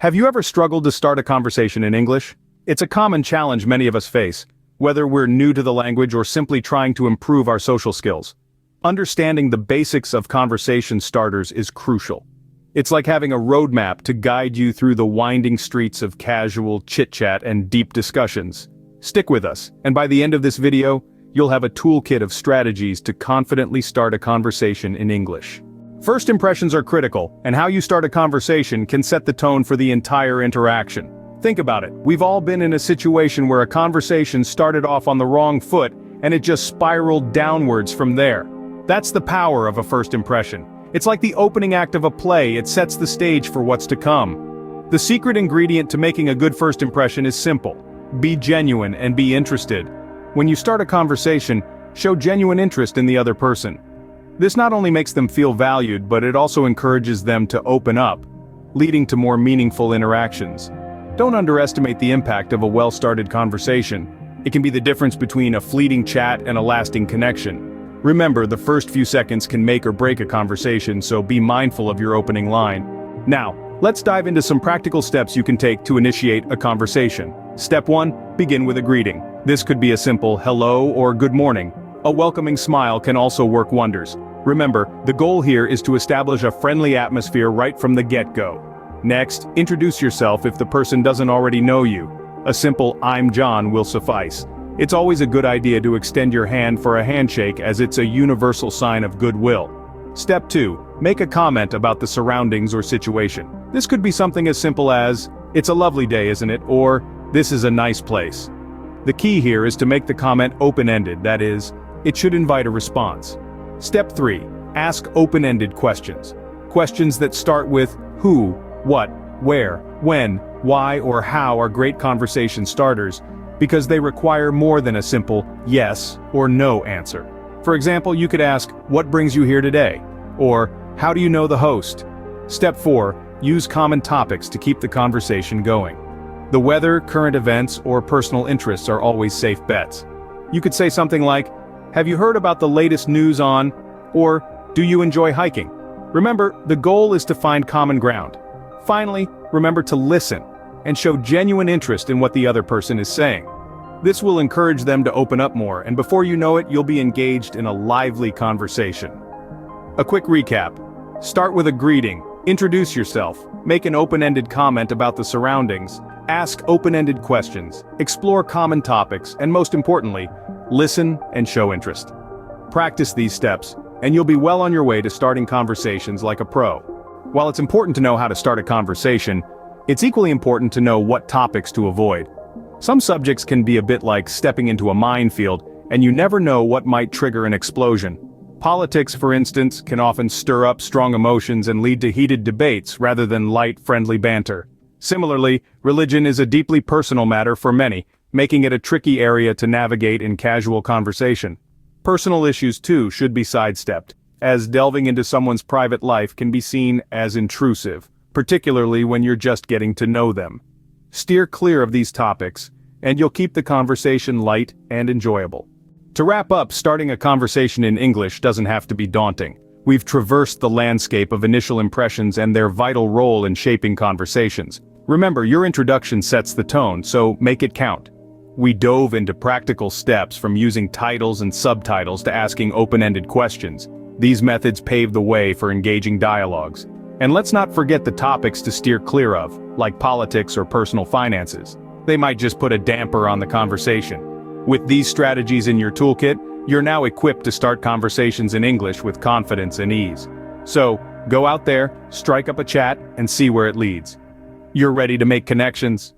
Have you ever struggled to start a conversation in English? It's a common challenge many of us face, whether we're new to the language or simply trying to improve our social skills. Understanding the basics of conversation starters is crucial. It's like having a roadmap to guide you through the winding streets of casual chit-chat and deep discussions. Stick with us, and by the end of this video, you'll have a toolkit of strategies to confidently start a conversation in English. First impressions are critical, and how you start a conversation can set the tone for the entire interaction. Think about it. We've all been in a situation where a conversation started off on the wrong foot, and it just spiraled downwards from there. That's the power of a first impression. It's like the opening act of a play. It sets the stage for what's to come. The secret ingredient to making a good first impression is simple. Be genuine and be interested. When you start a conversation, show genuine interest in the other person. This not only makes them feel valued, but it also encourages them to open up, leading to more meaningful interactions. Don't underestimate the impact of a well-started conversation. It can be the difference between a fleeting chat and a lasting connection. Remember, the first few seconds can make or break a conversation, so be mindful of your opening line. Now, let's dive into some practical steps you can take to initiate a conversation. Step 1, begin with a greeting. This could be a simple hello or good morning. A welcoming smile can also work wonders. Remember, the goal here is to establish a friendly atmosphere right from the get-go. Next, introduce yourself if the person doesn't already know you. A simple "I'm John" will suffice. It's always a good idea to extend your hand for a handshake, as it's a universal sign of goodwill. Step 2, make a comment about the surroundings or situation. This could be something as simple as, "It's a lovely day, isn't it?" or "This is a nice place." The key here is to make the comment open-ended, that is, it should invite a response. Step 3, ask open-ended questions. Questions that start with who, what, where, when, why, or how are great conversation starters, because they require more than a simple yes or no answer. For example, you could ask, "What brings you here today?" or "How do you know the host?" Step 4, use common topics to keep the conversation going. The weather, current events, or personal interests are always safe bets. You could say something like, "Have you heard about the latest news on," or "Do you enjoy hiking?" Remember, the goal is to find common ground. Finally, remember to listen and show genuine interest in what the other person is saying. This will encourage them to open up more, and before you know it, you'll be engaged in a lively conversation. A quick recap. Start with a greeting, introduce yourself, make an open-ended comment about the surroundings, ask open-ended questions, explore common topics, and most importantly, listen and show interest. Practice these steps, and you'll be well on your way to starting conversations like a pro. While it's important to know how to start a conversation, it's equally important to know what topics to avoid. Some subjects can be a bit like stepping into a minefield, and you never know what might trigger an explosion. Politics, for instance, can often stir up strong emotions and lead to heated debates rather than light, friendly banter. Similarly, religion is a deeply personal matter for many, making it a tricky area to navigate in casual conversation. Personal issues, too, should be sidestepped, as delving into someone's private life can be seen as intrusive, particularly when you're just getting to know them. Steer clear of these topics, and you'll keep the conversation light and enjoyable. To wrap up, starting a conversation in English doesn't have to be daunting. We've traversed the landscape of initial impressions and their vital role in shaping conversations. Remember, your introduction sets the tone, so make it count. We dove into practical steps from using titles and subtitles to asking open-ended questions. These methods pave the way for engaging dialogues. And let's not forget the topics to steer clear of, like politics or personal finances. They might just put a damper on the conversation. With these strategies in your toolkit, you're now equipped to start conversations in English with confidence and ease. So, go out there, strike up a chat, and see where it leads. You're ready to make connections.